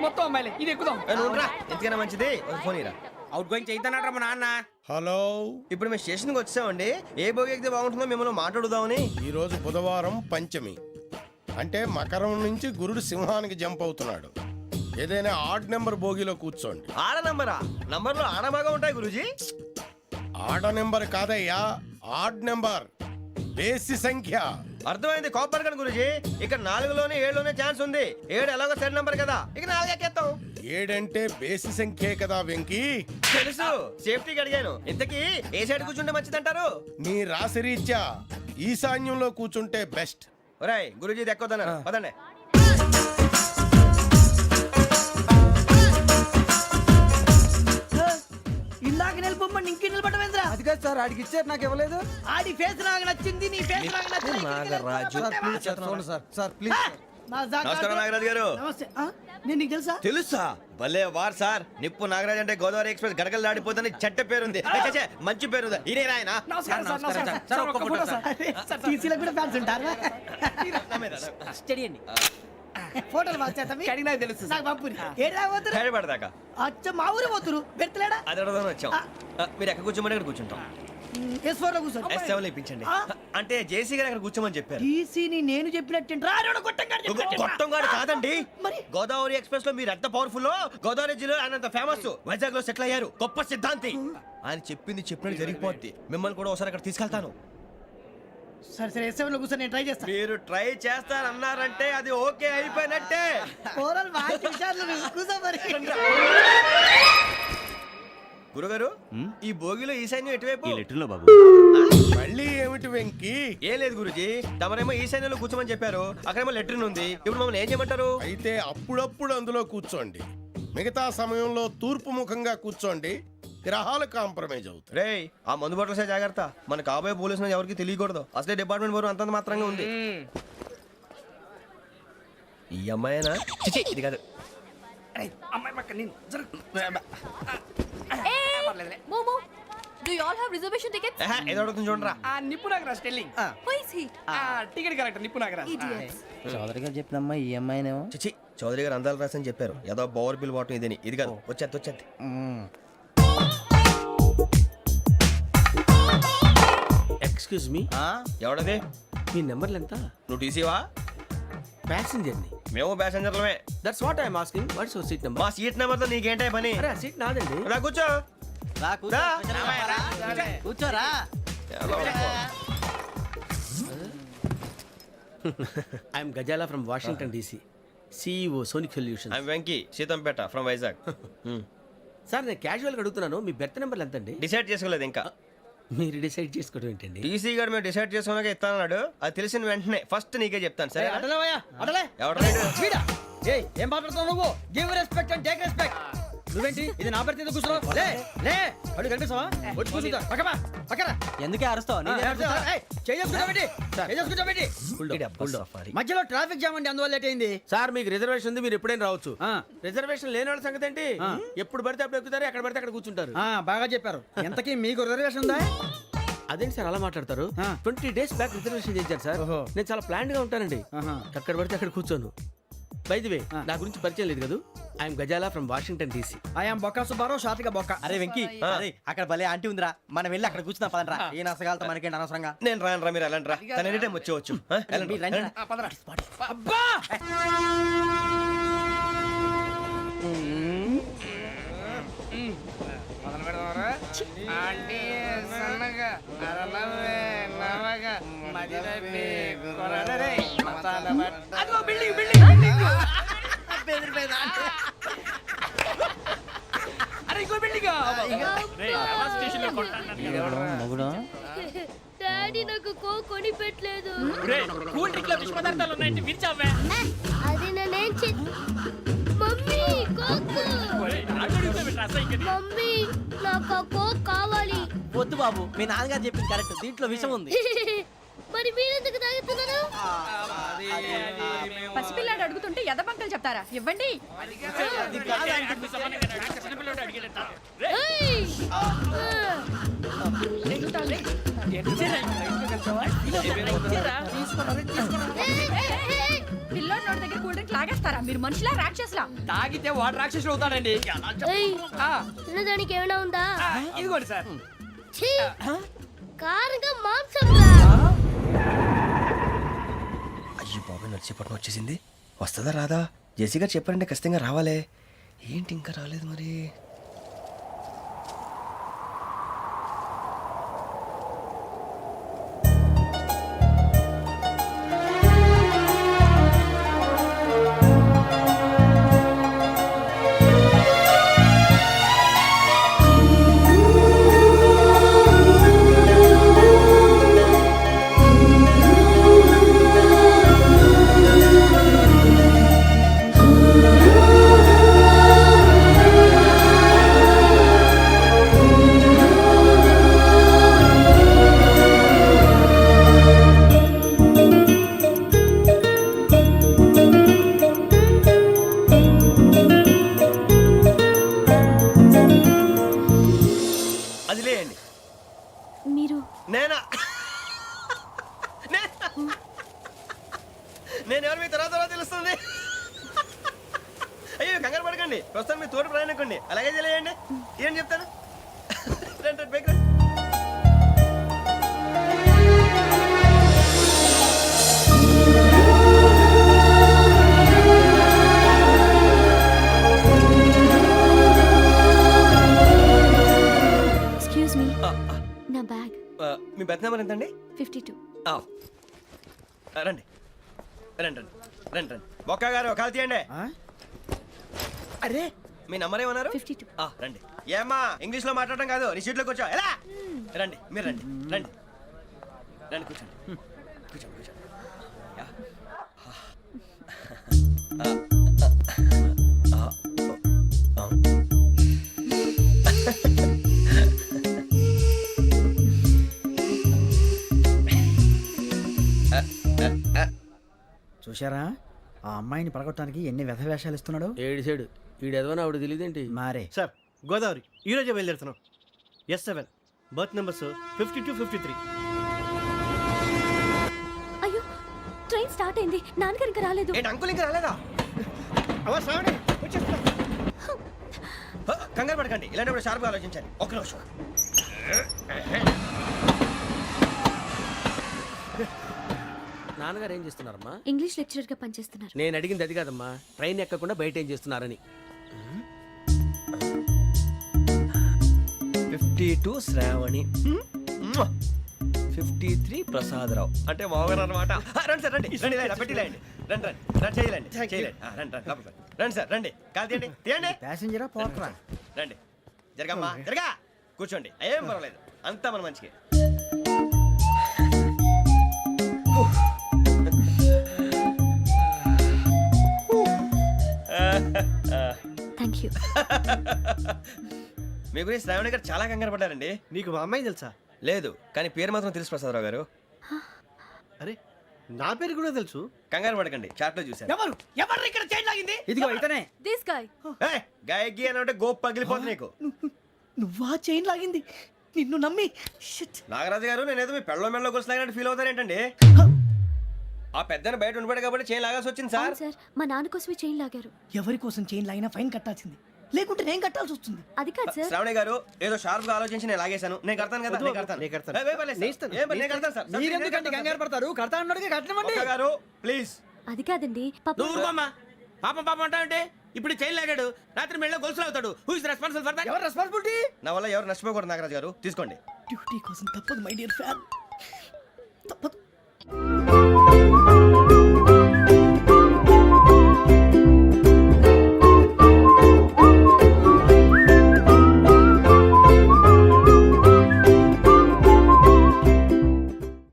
మొత్తం అమ్మాయిలే ఇది ఎక్కుదాం. ఎందుకైనా మంచిది ఫోన్ ఇరా. అవుట్ గోయింగ్ చేద్దానట మా నాన్న. హలో, ఇప్పుడు మేము స్టేషన్కి వచ్చామండి. ఏ బోగి ఎక్కితే బాగుంటుందో మిమ్మల్ని మాట్లాడుదామని. ఈరోజు బుధవారం పంచమి, అంటే మకరం నుంచి గురుడు సింహానికి జంప్ అవుతున్నాడు. ఏదైనా ఆడ్ నెంబర్ బోగిలో కూర్చోండి. ఆడ నంబరా? నంబర్లో ఆడ బాగా ఉంటాయి గురూజీ. ఆడ నెంబర్ కాదయ్యా, ఆడ్ నెంబర్, బేసి సంఖ్య. అర్థమైంది, కాపర్ కానీ గురూజీ. ఇక్కడ 4లోనే 7లోనే ఛాన్స్ ఉంది. 7 ఎలాగో సెడ్ నంబర్ కదా, ఇక 4 ఎక్కేస్తాం. 7 అంటే బేసి సంఖ్యే కదా వెంకీ. తెలుసు, సేఫ్టీకి అడిగాను. ఇంతకీ ఏ సైడ్ కూర్చుంటే మంచిదంటారు? నీ రాశి రీత్యా ఈశాన్యంలో కూర్చుంటే బెస్ట్. ఒరేయ్ గురూజీ దెక్కొద్దన్నారు, పదండి. ఇందాక నిలబొమ్మని ఇంకే నిలబడమేంద్రా? అది కాదు సార్, ఆడికి ఇచ్చారు, నాకు ఇవ్వలేదు. ఆడి ఫేస్ నాకు నచ్చింది, నీ ఫేస్ నాకు నచ్చింది. Nagaraju sir please. నమస్కారం నాగరాజు గారు. నమస్తే. నేను నీకు తెలుసా? తెలుసా? భలే వార్ సార్. నిప్పు నాగరాజ్ అంటే గోదావరి ఎక్స్ప్రెస్ గడగలు దాడిపోతుంది చెట్ట పేరుంది. మంచి పేరు. ఇదే ఆయన. టీసీలో కూడా ఫ్యాన్స్ ఉంటారా? స్టడీ అండి. ఫోటోలు నాకు తెలుసు. నాకు పంపుని పడదాకా అచ్చ మా ఊరు పోతురు పెడతలేడా? అది అడగదామని వచ్చాం. మీరు ఎక్కడ కూర్చోమని అక్కడ కూర్చుంటాం. S4 లో కూర్చోండి. S7 ఇప్పించండి. అంటే జేసీ గారు అక్కడ కూర్చోమని చెప్పారు. టీసీని నేను చెప్పినట్టు గొట్టంగాడు కాదండి. మరి గోదావరి ఎక్స్ప్రెస్ లో మీరు ఎంత పవర్ఫుల్, గోదావరి జిల్లా ఆయన ఫేమస్. వైజాగ్ లో సెటిల్ అయ్యారు, గొప్ప సిద్ధాంతి. ఆయన చెప్పింది చెప్పినట్టు జరిగిపోద్ది. మిమ్మల్ని కూడా ఒకసారి అక్కడ తీసుకెళ్తాను. సరే సరే, S7 లో కూర్చొని నేను ట్రై చేస్తాను. మీరు ట్రై చేస్తారన్నారంటే అది ఓకే అయిపోయినట్టే. గురుగారు, ఈ భోగిలో ఈశాన్యం ఎటువైపు? మళ్ళీ ఏమిటి వెంకీ? ఏం లేదు గురుజీ, తమరేమో ఈశాన్యంలో కూర్చోమని చెప్పారు. అక్కడేమో లెట్రిన్ ఉంది. ఇప్పుడు మమ్మల్ని ఏం చేయమంటారు? అయితే అప్పుడప్పుడు అందులో కూర్చోండి. మిగతా సమయంలో తూర్పు ముఖంగా కూర్చోండి. గ్రహాలు కాంప్రమైజ్ అవుతాయి. రే, ఆ మందు బట్టలసే జాగ్రత్త. మన కాబోయే పోలీసులు ఎవరికి తెలియకూడదు. అసలే డిపార్ట్మెంట్ బోరు అంతంత మాత్రంగా ఉంది. ఈ అమ్మాయినా? ఇది కాదు. అమ్మాయి పక్క నేను. Momo, do you all have reservation tickets? ఏదో అడుగుతుంది చూడరా. నిప్పు Nagaraj telling. Who is he? Ticket correct, నిప్పు నాగరాజ్. Idiots. చౌదరి గారు చెప్పినమ్మా ఈ అమ్మాయినేమో. చిచి, చౌదరి గారు అందాలు రాసని చెప్పారు. ఏదో బోర్ బిల్ వాటం ఇదని. ఇది కాదు, వచ్చేది. Excuse me, ఎవడది? మీ నెంబర్లు ఎంత? నువ్వు టీసీవా? ప్యాసింజర్ ని. మేము ప్యాసెంజర్లమే. That's what I'm asking. What's your seat number? మా సీట్ నెంబర్ తో నీకేంటే పని? అరే ఆ సీట్ నాదండి. రా కూర్చో. కూర్చోరా. I'm Gazala from Washington DC, CEO Sonic Solutions. I'm Venky, Seethampeta from Vizag. Sir నేను క్యాజువల్గా అడుగుతున్నాను, మీ బెర్త్ నెంబర్లు ఎంత అండి? డిసైడ్ చేసుకోలేదు ఇంకా. మీరు డిసైడ్ చేసుకోవడం ఏంటండి? టీసీ గారు మేము డిసైడ్ చేసుకున్నాక ఇస్తానన్నాడు. అది తెలిసిన వెంటనే ఫస్ట్ నీకే చెప్తాను. సరే? ఏం మాట్లాడుతావు నువ్వు? Give respect and take respect. నువ్వేంటి ఇది నా పరిస్థితి కూర్చున్నావు? లే లే, అడుగు కనిపిస్తావా? వచ్చి కూర్చుంటా. పక్కరా. ఎందుకే అరుస్తావు? మధ్యలో ట్రాఫిక్ జామ్ అండి, అందువల్ల లేట్ అయింది. సార్ మీకు రిజర్వేషన్ ఉంది, మీరు ఎప్పుడైనా రావచ్చు. రిజర్వేషన్ లేని వాళ్ళ సంగతి ఏంటి? ఎప్పుడు పడితే అప్పుడు ఎక్కుతారు, ఎక్కడ పడితే అక్కడ కూర్చుంటారు. బాగా చెప్పారు. ఎంతకీ మీకు రిజర్వేషన్ ఉందా? అదేంటి సార్ అలా మాట్లాడతారు? 20 days బ్యాక్ రిజర్వేషన్ చేశారు సార్. నేను చాలా ప్లాన్డ్ గా ఉంటానండి. అక్కడ పడితే అక్కడ కూర్చోను. బై ది వే, నా గురించి పరిచయం లేదు కదా. I'm Gazala from Washington DC. I'm Bokka Subbarao, షాతిక బొక్క. అరే వెంకీ, అక్కడ భలే ఆంటీ ఉందిరా, మనం వెళ్ళి అక్కడ కూర్చున్నా పదరా. ఏ నసగాలతో మనకేంటి అనవసరంగా. నేను రాను రా, మీరు వెళ్ళండి రా. తన ఎనీ టైం వచ్చేవచ్చు. అబ్బా డాడీ నాకు కోక్ కొని పెట్టలేదు. అది నేనేం మమ్మీ కోక్. మమ్మీ నాకు కోక్ కావాలి. వద్దు బాబు, మీ నాన్నగారు చెప్పింది కరెక్ట్, దీంట్లో విషయం ఉంది. మరి మీరెందుకు తాగుతున్నారు? పసిపిల్లాడు అడుగుతుంటే ఎదబంకలు చెప్తారా? ఇవ్వండి. పిల్లోడి నోటి దగ్గర కూల్ డ్రింక్ లాగేస్తారా మీరు మనుషులా రాక్షసులా? తాగితే వాడు రాక్షసుడు అవుతాడండి ఆ, తినడానికి ఏమైనా ఉందా ఆ, ఇదిగోండి సార్. ఛీ! కారంగా మాంసం రా. అయ్యి బాబాయ్ నడిచేపట్నం వచ్చేసింది. వస్తుందా రాదా? జెసి గారు చెప్పారంటే ఖచ్చితంగా రావాలే. ఏంటి ఇంకా రాలేదు మరి? అది లేయండి. మీరు నేనా? నేను ఎవరు మీ తర్వాత తెలుస్తుంది. అయ్యో కంగారు పడకండి, ప్రస్తుతం మీ తోడు ప్రయాణకండి. అలాగే తెలియండి. ఏం చెప్తాను? రండి, బైక్ రండి. ఎక్స్క్యూజ్ మీ నా బ్యాగ్ మీ బెత్ నెంబర్ ఎంతండి? 52. రండి రండి రండి రండి రండి. బొక్క గారు కాల్ తీయండి. అరే మీ నంబర్ ఏమన్నారు? 52. రండి. ఏమ్మా ఇంగ్లీష్ లో మాట్లాడడం కాదు, నీ సీట్లో కూర్చో. ఎలా? రండి మీరు రండి రండి రండి కూర్చోండి కూర్చోండి కూర్చోండి. యా. చూశారా ఆ అమ్మాయిని పడగొట్టడానికి ఎన్ని వ్యధ వేషాలు ఇస్తున్నాడు. ఏడు సైడు ఈడు ఎదవని ఆవిడ తెలియదేంటి? మారే సార్ గోదావరి ఈరోజే బయలుదేరుతున్నాం. S7 berth numbers 52, 53. అయ్యో ట్రైన్ స్టార్ట్ అయింది, నాన్నగారు ఇంకా రాలేదు. ఏంటి అంకుల్ ఇంకా రాలేదా? కంగారు పడకండి, ఇలాంటప్పుడు షార్ప్గా ఆలోచించండి. ఒక్క నిమిషం. నాన్నగారు ఏం చేస్తున్నారమ్మా? ఇంగ్లీష్ లెక్చరర్ గా పనిచేస్తున్నారు. నేను అడిగింది అది కాదమ్మా, ట్రైన్ ఎక్కకుండా బయట ఏం చేస్తున్నారని. 52 శ్రావణి, 53 ప్రసాదరావు అంటే మామగారు అనమాట. రండి సార్ రండి రండి రండి పెట్టి రండి రండి రండి రండి చేయలేండి చేయలేండి. రండి రండి లోపలికి రండి. రండి సార్ రండి, కాల్ తీయండి తీయండి. ప్యాసింజరా పోట్రా. రండి జరగమ్మా జరగా కూర్చోండి, ఏం పర్వాలేదు, అంతా మన మంచికి. Thank you. మీ గురించి శ్రావణి గారు చాలా కంగారు పడ్డారండి. నీకు మా అమ్మాయి తెలుసా? లేదు, కానీ పేరు మాత్రం తెలుసు ప్రసాదరావు గారు. అరే నా పేరు కూడా తెలుసు. కంగారు పడకండి, చాట్ లో చూశాను. ఎవరు ఎవరు ఇక్కడ చైన్ లాగింది? ఇదిగో ఇతనే. This guy. గాయకి అని అంటే గోప్ పగిలిపోతుంది నీకు. నువ్వా చైన్ లాగింది? నిన్ను నమ్మి షిట్. నాగరాజు గారు నేనేదో మీ పెళ్ళ మెళ్ళలో గురిసిలాగినట్టు ఫీల్ అవుతారేంటండి? ఆ పెద్దని బయట ఉండిపోయాడు కాబట్టి చైన్ లాగాల్సి వచ్చింది సార్. అవును సార్, మా నాన్న కోసమే చైన్ లాగారు. ఎవరి కోసం చైన్ లాగినా ఫైన్ కట్టాల్సింది, లేకుంటే నేను కట్టాల్సి వస్తుంది. అది కాదు సార్. శ్రావణి గారు ఏదో షార్ప్ గా ఆలోచించి నేను లాగేశాను. నేను కడతాను కదా, నేను కడతాను. నేను కడతాను. ఏ, పర్లేదు సార్. నేను ఇస్తాను. ఏం పర్లేదు, నేను కడతాను సార్. మీరెందుకంటే కంగారు పడతారు? కడతా అన్నాడుగా కట్టమండి. ఒక్క గారు ప్లీజ్. అది కాదండి పాప. నువ్వు ఊరుకోమ్మా. పాపం పాపం అంటావంటే ఇప్పుడు చైన్ లాగాడు, రాత్రి మెళ్ళ గొలుసులు అవుతాడు. Who is responsible for that? ఎవరు రెస్పాన్సిబిలిటీ? నా వల్ల ఎవరు నష్టపోకూడదు నాగరాజు గారు, తీసుకోండి. డ్యూటీ కోసం తప్పదు మై డియర్ ఫ్యాన్, తప్పదు.